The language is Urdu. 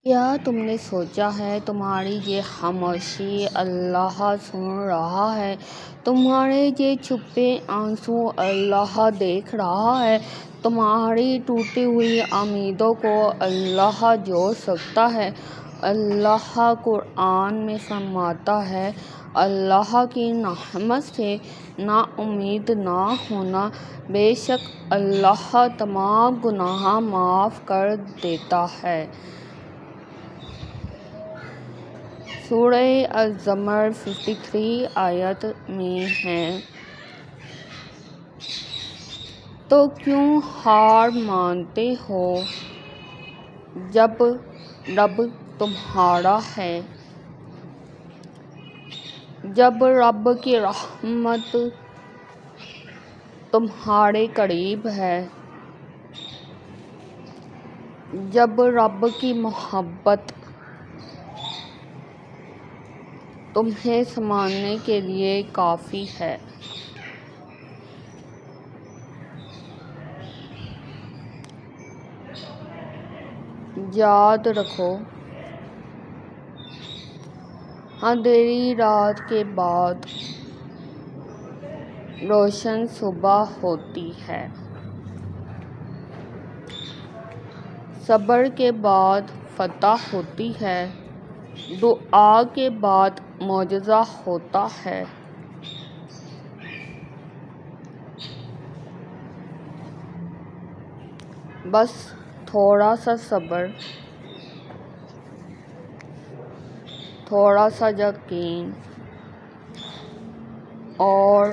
کیا تم نے سوچا ہے تمہاری یہ خاموشی اللہ سن رہا ہے، تمہارے یہ چھپے آنسو اللہ دیکھ رہا ہے، تمہاری ٹوٹی ہوئی امیدوں کو اللہ جوڑ سکتا ہے۔ اللہ قرآن میں فرماتا ہے، اللہ کی رحمت سے نا امید نہ ہونا، بے شک اللہ تمام گناہ معاف کر دیتا ہے۔ سورہ الزمر 53 آیت میں ہے۔ تو کیوں ہار مانتے ہو جب رب تمہارا ہے، جب رب کی رحمت تمہارے قریب ہے، جب رب کی محبت تمہیں سنبھالنے کے لیے کافی ہے۔ یاد رکھو، اندھیری رات کے بعد روشن صبح ہوتی ہے، صبر کے بعد فتح ہوتی ہے، دعا کے بعد معجزہ ہوتا ہے۔ بس تھوڑا سا صبر، تھوڑا سا یقین اور